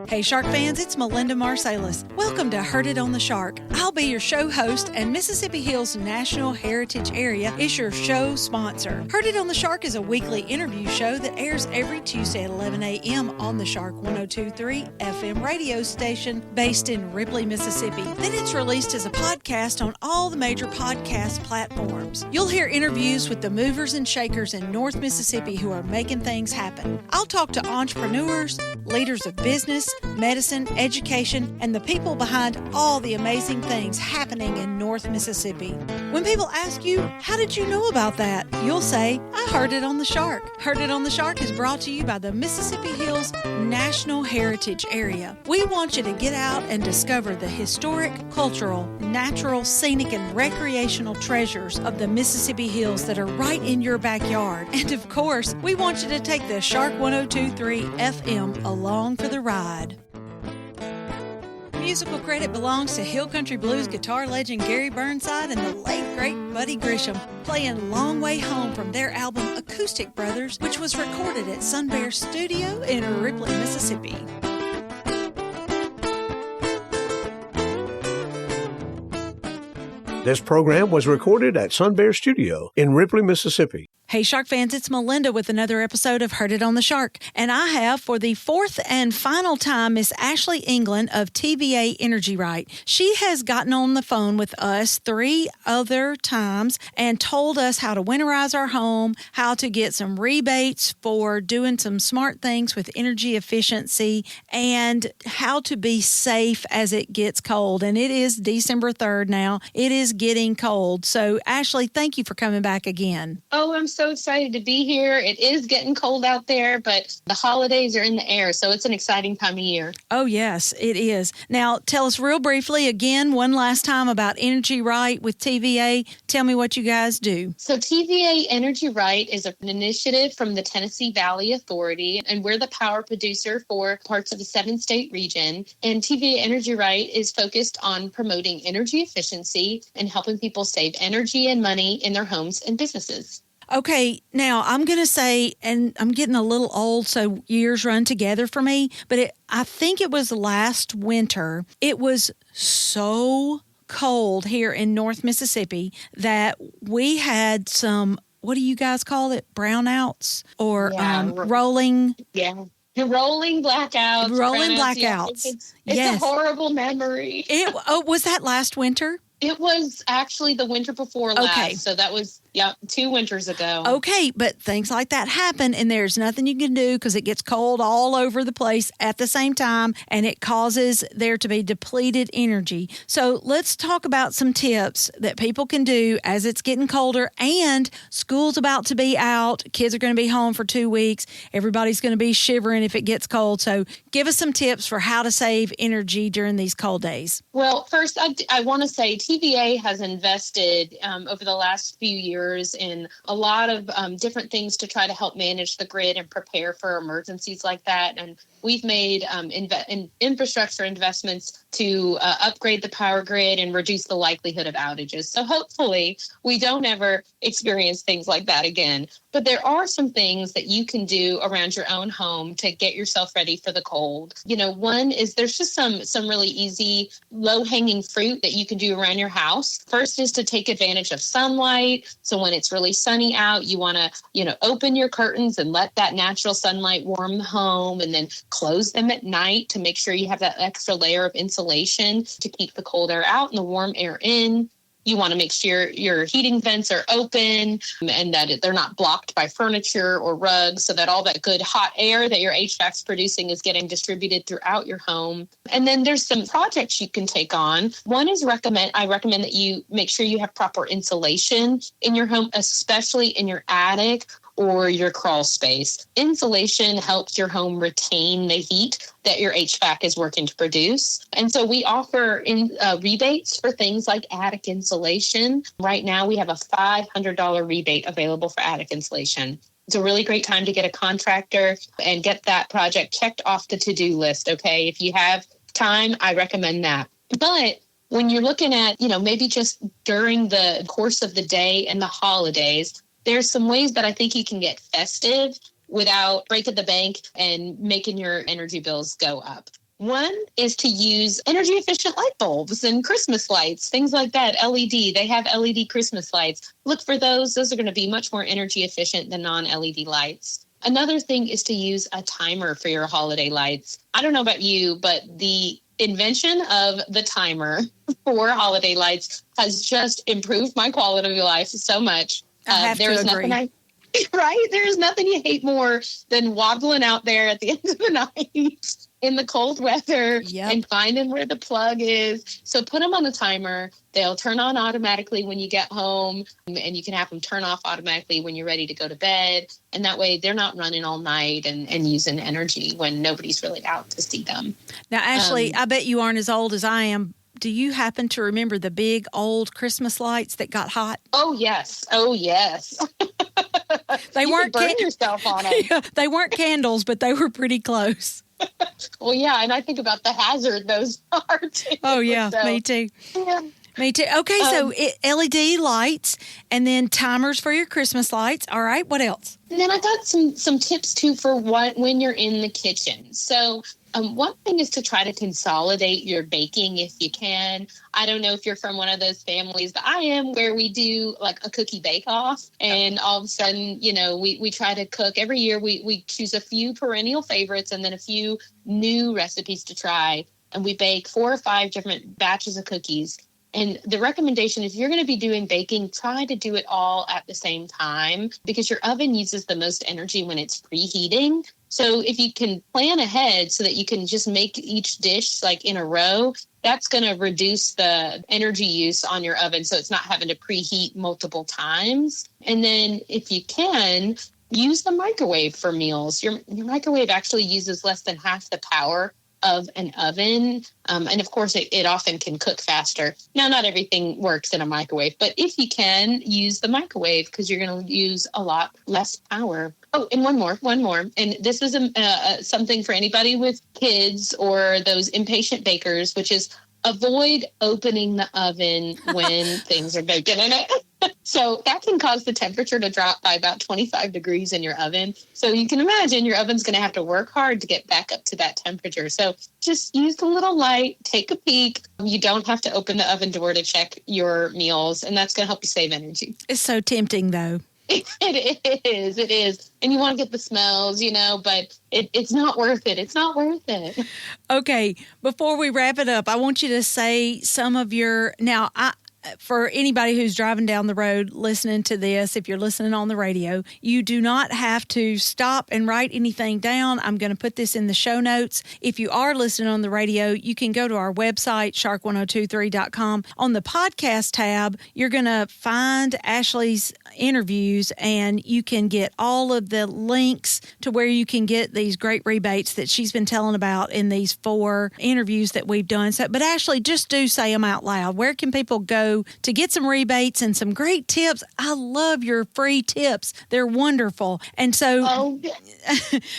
Hey Shark fans, it's Melinda Marsalis. Welcome to Heard It on the Shark. I'll be your show host, and Mississippi Hills National Heritage Area is your show sponsor. Heard It on the Shark is a weekly interview show that airs every Tuesday at 11 a.m. on the Shark 102.3 FM radio station based in Ripley, Mississippi. Then it's released as a podcast on all the major podcast platforms. You'll hear interviews with the movers and shakers in North Mississippi who are making things happen. I'll talk to entrepreneurs, leaders of business, medicine, education, and the people behind all the amazing things happening in North Mississippi. When people ask you, how did you know about that? You'll say, I heard it on the Shark. Heard It on the Shark is brought to you by the Mississippi Hills National Heritage Area. We want you to get out and discover the historic, cultural, natural, scenic, and recreational treasures of the Mississippi Hills that are right in your backyard. And of course, we want you to take the Shark 102.3 FM along for the ride. Musical credit belongs to Hill Country Blues guitar legend Gary Burnside and the late great Buddy Grisham, playing Long Way Home from their album Acoustic Brothers, which was recorded at Sun Bear Studio in Ripley, Mississippi. This program was recorded at Sun Bear Studio in Ripley, Mississippi. Hey Shark fans, it's Melinda with another episode of Heard It on the Shark. And I have, for the fourth and final time, Miss Ashley England of TVA EnergyRight. She has gotten on the phone with us 3 other times and told us how to winterize our home, how to get some rebates for doing some smart things with energy efficiency, and how to be safe as it gets cold. And it is December 3rd now. It is getting cold. So Ashley, thank you for coming back again. Oh, I'm so excited to be here. It is getting cold out there, but the holidays are in the air, so it's an exciting time of year. Oh, yes, it is. Now, tell us real briefly again, one last time about EnergyRight with TVA. Tell me what you guys do. So TVA EnergyRight is an initiative from the Tennessee Valley Authority, and we're the power producer for parts of the 7-state region. And TVA EnergyRight is focused on promoting energy efficiency and helping people save energy and money in their homes and businesses. Okay, now I'm going to say, and I'm getting a little old, so years run together for me, but I think it was last winter. It was so cold here in North Mississippi that we had some, what do you guys call it, brownouts or rolling? Yeah. Rolling blackouts. Rolling blackouts. It's a horrible memory. Was that last winter? It was actually the winter before last. Okay. So that was, 2 winters ago. Okay, but things like that happen, and there's nothing you can do because it gets cold all over the place at the same time, and it causes there to be depleted energy. So let's talk about some tips that people can do as it's getting colder, and school's about to be out. Kids are going to be home for 2 weeks. Everybody's going to be shivering if it gets cold. So give us some tips for how to save energy during these cold days. Well, first, I want to say TVA has invested over the last few years in a lot of different things to try to help manage the grid and prepare for emergencies like that. And we've made infrastructure investments to upgrade the power grid and reduce the likelihood of outages. So hopefully we don't ever experience things like that again. But there are some things that you can do around your own home to get yourself ready for the cold. One is there's just some really easy low-hanging fruit that you can do around your house. First is to take advantage of sunlight. So when it's really sunny out, you want to, open your curtains and let that natural sunlight warm the home, and then close them at night to make sure you have that extra layer of insulation to keep the cold air out and the warm air in. You want to make sure your heating vents are open and that they're not blocked by furniture or rugs, so that all that good hot air that your HVAC's producing is getting distributed throughout your home. And then there's some projects you can take on. One is I recommend that you make sure you have proper insulation in your home, especially in your attic or your crawl space. Insulation helps your home retain the heat that your HVAC is working to produce. And so we offer rebates for things like attic insulation. Right now, we have a $500 rebate available for attic insulation. It's a really great time to get a contractor and get that project checked off the to-do list, okay? If you have time, I recommend that. But when you're looking at, maybe just during the course of the day and the holidays, there's some ways that I think you can get festive without breaking the bank and making your energy bills go up. One is to use energy efficient light bulbs and Christmas lights, things like that. LED, they have LED Christmas lights. Look for those. Those are going to be much more energy efficient than non-LED lights. Another thing is to use a timer for your holiday lights. I don't know about you, but the invention of the timer for holiday lights has just improved my quality of life so much. I have to agree. Right? There is nothing you hate more than wobbling out there at the end of the night in the cold weather and finding where the plug is. So put them on a timer. They'll turn on automatically when you get home, and you can have them turn off automatically when you're ready to go to bed. And that way they're not running all night and using energy when nobody's really out to see them. Now, Ashley, I bet you aren't as old as I am. Do you happen to remember the big old Christmas lights that got hot? Oh, yes. Oh, yes. They weren't burn yourself on them. Yeah, they weren't candles, but they were pretty close. Well, yeah, and I think about the hazard those are too. Oh, yeah, so, me too. Yeah. Me too. Okay, so LED lights and then timers for your Christmas lights. All right, what else? And then I got some tips too for when you're in the kitchen. So one thing is to try to consolidate your baking if you can. I don't know if you're from one of those families that I am where we do like a cookie bake-off, and all of a sudden, we try to cook. Every year we choose a few perennial favorites and then a few new recipes to try, and we bake 4 or 5 different batches of cookies. And the recommendation, if you're going to be doing baking, try to do it all at the same time because your oven uses the most energy when it's preheating. So if you can plan ahead so that you can just make each dish like in a row, that's going to reduce the energy use on your oven. So it's not having to preheat multiple times. And then if you can, use the microwave for meals. Your microwave actually uses less than half the power of an oven. And of course, it often can cook faster. Now, not everything works in a microwave, but if you can, use the microwave because you're going to use a lot less power. Oh, and one more. And this is something for anybody with kids or those impatient bakers, which is avoid opening the oven when things are baking in it. So that can cause the temperature to drop by about 25 degrees in your oven. So you can imagine your oven's going to have to work hard to get back up to that temperature. So just use the little light, take a peek. You don't have to open the oven door to check your meals, and that's going to help you save energy. It's so tempting, though. It is. And you want to get the smells, but it's not worth it. It's not worth it. Okay. Before we wrap it up, I want you to say some of your, for anybody who's driving down the road listening to this, if you're listening on the radio, you do not have to stop and write anything down. I'm going to put this in the show notes. If you are listening on the radio, you can go to our website, shark1023.com. On the podcast tab, you're going to find Ashley's interviews, and you can get all of the links to where you can get these great rebates that she's been telling about in these 4 interviews that we've done. So, but Ashley, just do say them out loud. Where can people go to get some rebates and some great tips? I love your free tips. They're wonderful. And so,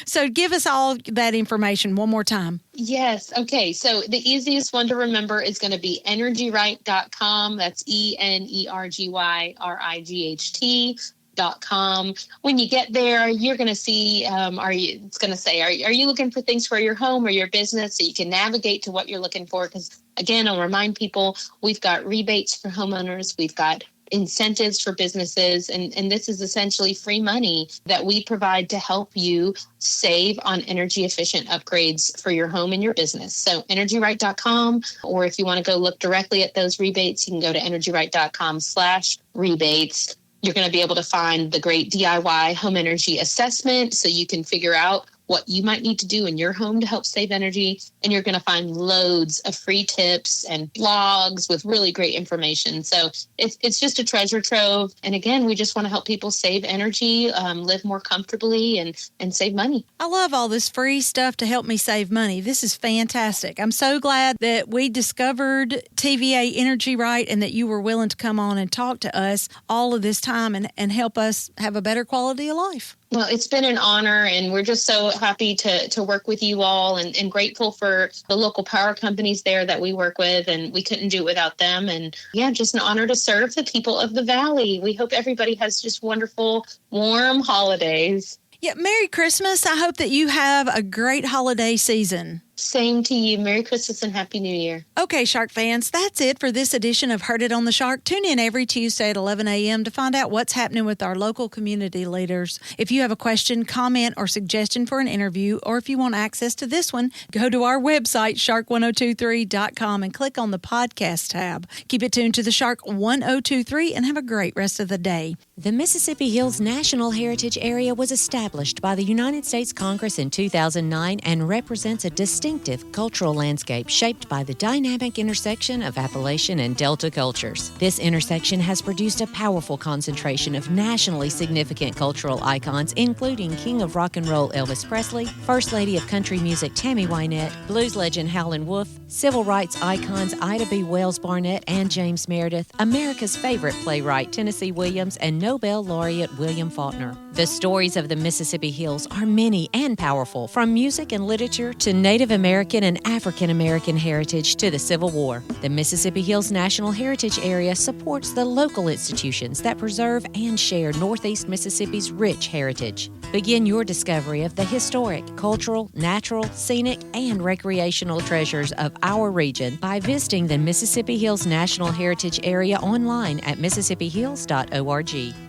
so give us all that information one more time. Yes. Okay. So the easiest one to remember is going to be EnergyRight.com. That's EnergyRight.com. When you get there, you're going to see, it's going to say, are you looking for things for your home or your business so you can navigate to what you're looking for? Because again, I'll remind people, we've got rebates for homeowners. We've got incentives for businesses. And this is essentially free money that we provide to help you save on energy efficient upgrades for your home and your business. So EnergyRight.com, or if you want to go look directly at those rebates, you can go to EnergyRight.com/rebates. You're going to be able to find the great DIY home energy assessment so you can figure out what you might need to do in your home to help save energy. And you're going to find loads of free tips and blogs with really great information. So it's just a treasure trove. And again, we just want to help people save energy, live more comfortably, and save money. I love all this free stuff to help me save money. This is fantastic. I'm so glad that we discovered TVA EnergyRight and that you were willing to come on and talk to us all of this time and help us have a better quality of life. Well, it's been an honor, and we're just so happy to work with you all and grateful for the local power companies there that we work with, and we couldn't do it without them. And yeah, just an honor to serve the people of the Valley. We hope everybody has just wonderful, warm holidays. Yeah, Merry Christmas. I hope that you have a great holiday season. Same to you. Merry Christmas and Happy New Year. Okay, Shark fans, that's it for this edition of Heard It on the Shark. Tune in every Tuesday at 11 a.m. to find out what's happening with our local community leaders. If you have a question, comment, or suggestion for an interview, or if you want access to this one, go to our website, shark1023.com, and click on the podcast tab. Keep it tuned to the Shark 1023 and have a great rest of the day. The Mississippi Hills National Heritage Area was established by the United States Congress in 2009 and represents a distinctive cultural landscape shaped by the dynamic intersection of Appalachian and Delta cultures. This intersection has produced a powerful concentration of nationally significant cultural icons, including King of Rock and Roll Elvis Presley, First Lady of Country Music Tammy Wynette, blues legend Howlin Wolf, civil rights icons Ida B. Wells-Barnett and James Meredith, America's favorite playwright Tennessee Williams, and Nobel-Laureate William Faulkner. The stories of the Mississippi Hills are many and powerful, from music and literature to Native American and African American heritage to the Civil War. The Mississippi Hills National Heritage Area supports the local institutions that preserve and share Northeast Mississippi's rich heritage. Begin your discovery of the historic, cultural, natural, scenic, and recreational treasures of our region by visiting the Mississippi Hills National Heritage Area online at mississippiHills.org.